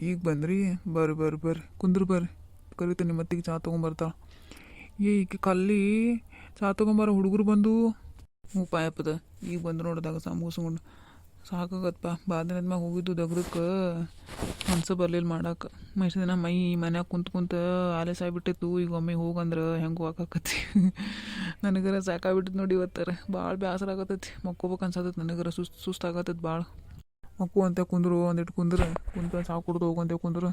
ಈಗ ಬಂದ್ರಿ? ಬರ್ರಿ ಬರ್ರಿ ಬರ್ರಿ ಕುಂದ್ರ ಬರ್ರಿ, ಕರಿತೀನಿ ಮತ್ತಿಗೆ ಚಾ ತೊಗೊಂಬರ್ತಾಳ. ಈಕೆ ಕಲ್ಲಿ ಚಾ ತೊಗೊಂಬಾರ ಹುಡುಗರು ಬಂದು ಹ್ಞೂ ಪಾಯಪ್ಪದ ಈಗ ಬಂದು ನೋಡಿದಾಗ ಮುಗಿಸ್ಕೊಂಡು ಸಾಕಾಗತ್ತಪ್ಪ. ಬಾದಿನದ ಮ್ಯಾಗ ಹೋಗಿದ್ದು ದಗ್ದಕ್ಕೆ ಮನ್ಸ ಬರ್ಲಿಲ್ಲ ಮಾಡಕ್ಕೆ. ದಿನ ಮನ್ಯಾಗ ಕುಂತ ಆಲಸ್ ಆಗಿಬಿಟ್ಟಿತ್ತು. ಈಗ ಒಮ್ಮೆ ಹೋಗಂದ್ರೆ ಹೆಂಗೆ ಹಾಕಾಕತಿ ನನಗರ ಸಾಕಾಗ್ಬಿಟ್ಟಿತ್ತು ನೋಡಿ. ಇವತ್ತರ ಭಾಳ ಬೇಸರ ಆಗತೈತಿ, ಮಕ್ಕೋಬೇಕು ಅನ್ಸತೈತಿ ನನಗರ. ಸುಸ್ತಾಗತ್ತೈತಿ ಭಾಳ. ಮಕ್ಕು ಅಂತ ಕುಂದ್ರು, ಒಂದಿಟ್ಟು ಕುಂತ ಚಾ ಕುಡ್ದು ಹೋಗಂತೆ ಕುಂದ್ರು.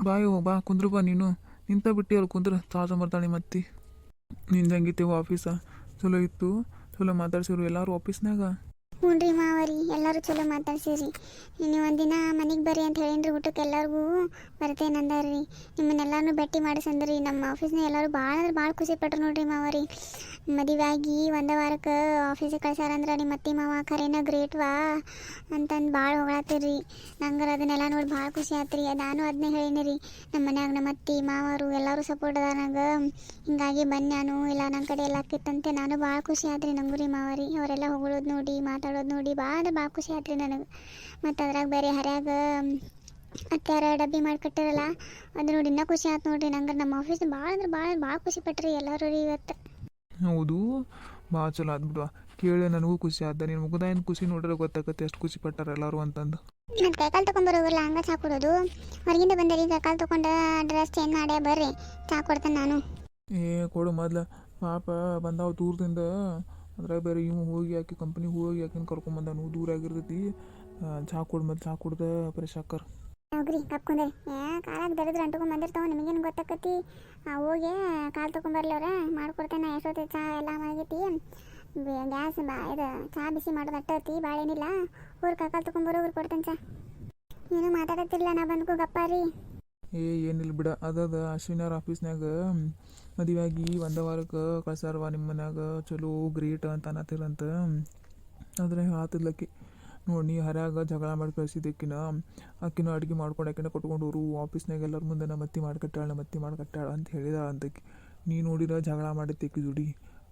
ಬಾಯ್ ಬಾ ಕುಂದ್ರು ಬಾ, ನೀನು ನಿಂತ ಬಿಟ್ಟು ಅಲ್ಲಿ ಕುಂದ್ರು ಚಾ ತೊಂಬರ್ತಾಳೆ. ಮತ್ತೆ ನಿಂದಂಗಿತ್ತೇವು ಆಫೀಸ ಚಲೋ ಇತ್ತು, ಚಲೋ ಮಾತಾಡ್ಸಿರು ಎಲ್ಲರೂ ಆಫೀಸ್ನಾಗ. ಹ್ಞೂ ರೀ ಮಾವರಿ, ಎಲ್ಲರೂ ಚಲೋ ಮಾತಾಡ್ಸಿರಿ. ನೀವು ಒಂದಿನ ಮನೆಗೆ ಬರ್ರಿ ಅಂತ ಹೇಳೀನಿ ಊಟಕ್ಕೆ. ಎಲ್ಲರಿಗೂ ಬರ್ತೇನೆ ಅಂದಾರ್ರಿ. ನಿಮ್ಮನ್ನೆಲ್ಲರೂ ಭೇಟಿ ಮಾಡಿಸಂದ್ರಿ. ನಮ್ಮ ಆಫೀಸ್ನಾಗ ಎಲ್ಲರೂ ಭಾಳ ಖುಷಿ ಪಟ್ರು ನೋಡ್ರಿ ಮಾವರಿ. ಮದುವೆ ಆಗಿ ಒಂದು ವಾರಕ್ಕೆ ಆಫೀಸಿಗೆ ಕಳ್ಸಾರಂದ್ರೆ ನಿಮ್ಮ ಅತ್ತಿ ಮಾವ ಖರೇನ ಗ್ರೇಟ್ವಾ ಅಂತಂದು ಭಾಳ ಹೊಗಳತ್ತೀರಿ. ನಂಗೆ ಅದನ್ನೆಲ್ಲ ನೋಡಿ ಭಾಳ ಖುಷಿ ಆತ್ರಿ. ನಾನು ಅದನ್ನೇ ಹೇಳೀನಿ ರೀ. ನಮ್ಮ ಮನ್ಯಾಗ ನಮ್ಮ ಅತ್ತಿ ಮಾವರು ಎಲ್ಲರೂ ಸಪೋರ್ಟ್ ಅದ ನಂಗೆ. ಹಿಂಗಾಗಿ ಬನ್ನಿ ನಾನು ಇಲ್ಲ ನನ್ನ ಕಡೆ ಎಲ್ಲ ಆಕಿತ್ತಂತೆ ನಾನು ಭಾಳ ಖುಷಿ ಆದ್ರಿ ನಂಗೂ ರೀ ಮಾವರಿ. ಅವರೆಲ್ಲ ಹೊಗಳೋದು ನೋಡಿ ಮಾತಾಡೋದು ನೋಡಿ ಭಾಳ ಖುಷಿ ಆತ್ರಿ ನನಗೆ. ಮತ್ತು ಅದ್ರಾಗ ಬೇರೆ ಹರ್ಯಾಗ ಅತ್ಯಾರ ಡಬ್ಬಿ ಮಾಡಿ ಕಟ್ಟಿರಲ್ಲ, ಅದು ನೋಡಿ ಇನ್ನೂ ಖುಷಿ ಆಯ್ತು ನೋಡ್ರಿ ನಂಗೆ. ನಮ್ಮ ಆಫೀಸ್ ಭಾಳ ಖುಷಿ ಪಟ್ರಿ ಎಲ್ಲರೂ ರೀ ಇವತ್ತು. ಹೌದು, ಭಾಳ ಚಲೋ ಆದ್ಬಿಡುವ. ಕೇಳಿ ನನಗೂ ಖುಷಿ ಆದ. ನಿನ್ನ ಮುಗ್ದ ಏನು ಖುಷಿ ನೋಡ್ರೆ ಗೊತ್ತಾಗತ್ತೆ ಎಷ್ಟು ಖುಷಿ ಪಟ್ಟಾರ ಎಲ್ಲರೂ ಅಂತಂದು. ಮತ್ತು ಕೈಕಾಲು ತೊಗೊಂಬರೋಲ್ಲ ಹಂಗೆ ಚಾ ಕೊಡೋದು. ಹೊರಗಿಂದ ಬಂದರಿ ಕೈಕಾಲು ತೊಗೊಂಡು ಡ್ರೆಸ್ ಚೇಂಜ್ ಮಾಡೇ ಬರ್ರಿ, ಚಾ ಕೊಡ್ತೇನೆ ನಾನು. ಕೊಡು ಮೊದ್ಲು, ಪಾಪ ಬಂದಾವ ದೂರದಿಂದ. ಅದ್ರಾಗ ಬೇರೆ ಇವು ಹೋಗಿ ಆಕಿ ಕಂಪ್ನಿಗೆ ಹೋಗಿ ಆಕಿನ ಕರ್ಕೊಂಬಂದಾನು, ದೂರ ಆಗಿರ್ತೈತಿ. ಚಾ ಕೊಡು ಮೊದ್ಲು, ಚಾ ಕುಡ್ದು ಫ್ರೆಶ್ ಹಾಕರ್. ಹೋಗ್ರಿ ಕಪ್ಕೊಂಡೆ ಕಾಲಾಗ ದರಿದ್ರೆ ಅಂಟ್ಕೊಂಡ್ ನಿಮಗೇನು ಗೊತ್ತಾಕತಿ. ಹೋಗಿ ಕಾಲು ತೊಗೊಂಬರ್ಲಿ ಅವ್ರೆ, ಮಾಡ್ಕೊಡ್ತೇನೆ. ಎಷ್ಟೊತ್ತು ಚಾ ಎಲ್ಲ ಮಾಡೈತಿ, ಗ್ಯಾಸ್ ಇದು ಚಾ ಬಿಸಿ ಮಾಡೋದು ಅಟ್ಟೈತಿ, ಭಾಳ ಏನಿಲ್ಲ. ಊರು ಕಾಲು ತೊಗೊಂಬರೋರು ಕೊಡ್ತೇನೆ ಚಾ. ನೀನು ಮಾತಾಡತ್ತಿಲ್ಲ, ನಾ ಬಂದ್ಕೋ ಗಪ್ಪ ರೀ. ಏನಿಲ್ಲ ಬಿಡ. ಅದದ ಅಶ್ವಿನಾರ ಆಫೀಸ್ನಾಗ ಮದುವೆ ಆಗಿ ಒಂದು ವಾರಕ್ಕೆ ಕಳ್ಸಾರವ ನಿಮ್ಮ ಮನ್ಯಾಗ, ಚಲೋ ಗ್ರೇಟ್ ಅಂತ ಅನ್ನತ್ತಿರಂತ. ಆದರೆ ಆತಿದ್ಲಕ್ಕಿ ನೋಡಿ, ನೀ ಹರ್ಯಾಗ ಜಗಳ ಮಾಡಿ ಕಳಿಸಿದ್ದಕ್ಕಿನ ಆಕಿನ ಅಡುಗೆ ಮಾಡ್ಕೊಂಡು ಆಕಿನ ಕೊಟ್ಕೊಂಡವರು ಆಫೀಸ್ನಾಗ ಎಲ್ಲರ ಮುಂದೆ ನಮ್ಮತ್ತಿ ಮಾಡ್ಕಟ್ಟಾಳ ಅಂತ ಹೇಳಿದಾಳ ಅಂತಕಿ. ನೀ ನೋಡಿರ ಜಗಳ ಮಾಡತ್ತಿ ಆಕಿ ಜೋಡಿ.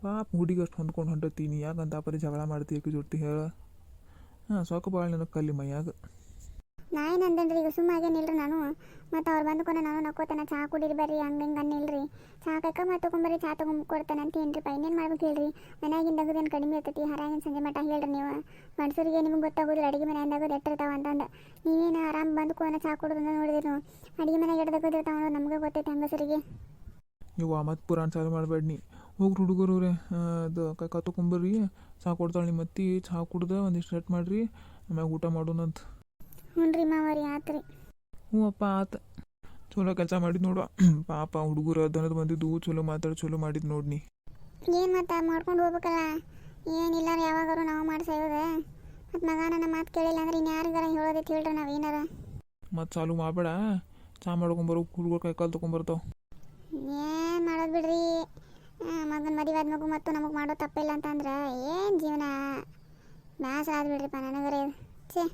ಪಾಪ ಹುಡುಗಿ ಅಷ್ಟು ಹೊಂದ್ಕೊಂಡು ಹೊಂಟತಿ, ನೀ ಯಾಕಂತ ಪರಿ ಜಗಳ ಮಾಡ್ತಿ ಆಕಿ ಜೊತೆ ಹೇಳ. ಸಾಕು ಭಾಳ ನನಗೆ ಕಲ್ಲಿ ಮೈಯಾಗ. ನಾ ಏನು ಅಂದೇನ್ರಿ, ಈಗ ಸುಮ್ಮಾಗೇನಿಲ್ರಿ ನಾನು. ಮತ್ತು ಅವ್ರು ಬಂದ್ಕೊಂಡು ನಾನು ನಕ್ಕೋತೇನೆ, ಚಹಾ ಕುಡೀರಿ ಬರ್ರಿ ಹಂಗೆ ಅನ್ನಿಲ್ರಿ. ಚಹಾ ಕೈಕ ಮತ್ತು ತೊಗೊಂಬರ್ರಿ, ಚಹಾ ತೊಗೊಂಡ್ಕೊಡ್ತೇನೆ ಅಂತ ಏನ್ರಿಪ್ಪ. ಇನ್ನೇನು ಮಾಡ್ಬೇಕು ಹೇಳ್ರಿ, ಮನ್ಯಾಗಿಂದ ಅಗದೇನು ಕಡಿಮೆ ಇರ್ತೈತಿ. ಹರಾಗಿನ ಸಂಜೆ ಮಟ್ಟ ಹೇಳ್ರಿ ನೀವು. ಮನುಷ್ಯರಿಗೆ ನಿಮ್ಗೆ ಗೊತ್ತಾಗೋದಿಲ್ಲ ಅಡುಗೆ ಮನೆ ಅಂದಾಗೋದು ಎಟ್ಟಿರ್ತಾವ ಅಂತಂದು. ನೀವೇನು ಆರಾಮ್ ಬಂದ್ಕೋನ ಚಹಾ ಕುಡಿದ್ರೆ ನೋಡಿದ್ರಿ ನೀವು. ಅಡುಗೆ ಮನೆಗೆ ಎಡ್ದಾಗೋದಿರ್ತಾವ ನಮ್ಗೆ ಗೊತ್ತೈತೆ ಹಂಗಸರಿಗೆ. ಇವ ಮತ್ತು ಪುರಾಣ ಚಾಲು ಮಾಡಬೇಡ್ನಿ. ಹೋಗ್ರಿ ಹುಡುಗರವ್ರೆ, ಅದು ಕೈಕ ತೊಗೊಂಬರ್ರಿ, ಚಹಾ ಕೊಡ್ತಾಳೆ ನಿಮ್ಮ ಅತ್ತಿ. ಚಹಾ ಕುಡ್ದು ಒಂದಿಷ್ಟು ಸೆಟ್ ಮಾಡಿರಿ, ಆಮ್ಯಾಗ ಊಟ ಮಾಡೋಣಂತ. ಹ್ಞೂ ರೀ ಮಾವರಿ, ಆತ್ರಿ. ಹ್ಞೂ ಅಪ್ಪ ಆತ. ಚಲೋ ಕೆಲಸ ಮಾಡಿದ್ ನೋಡುವ. ಪಾಪ ಹುಡುಗರು ದನದ ಬಂದಿದ್ದು ಚಲೋ ಮಾತಾಡಿ ಚಲೋ ಮಾಡಿದ್ ನೋಡ್ನಿ. ಏನು ಮತ್ತೆ ಮಾಡ್ಕೊಂಡು ಹೋಗ್ಬೇಕಲ್ಲ, ಏನಿಲ್ಲ ರೀ. ಯಾವಾಗಾರು ನಾವು ಮಾಡ್ಸೋದ. ಮತ್ತು ಮಗ ನನ್ನ ಮಾತು ಕೇಳಿಲ್ಲ ಅಂದ್ರೆ ಇನ್ಯಾರಿಗಾರ ಹೇಳೋದೈತೆ ಹೇಳ್ರಿ ನಾವು ಏನಾರ. ಮತ್ತು ಚಾಲು ಮಾಡಬೇಡ, ಚಹಾ ಮಾಡ್ಕೊಂಬರೋ ಹುಡುಗರು ಕೈಕಾಲು ತೊಗೊಂಬರ್ತಾವ. ಏನು ಮಾಡೋದು ಬಿಡ್ರಿ, ಮಗನ ಮದುವೆ ಆದ ಮಗು ಮತ್ತು ನಮಗೆ ಮಾಡೋ ತಪ್ಪಿಲ್ಲ ಅಂತಂದ್ರೆ ಏನು ಜೀವನ. ಬೇಸರ ಆದ್ಬಿಡ್ರಿಪ್ಪ ನನಗರೇ. ಛೇ.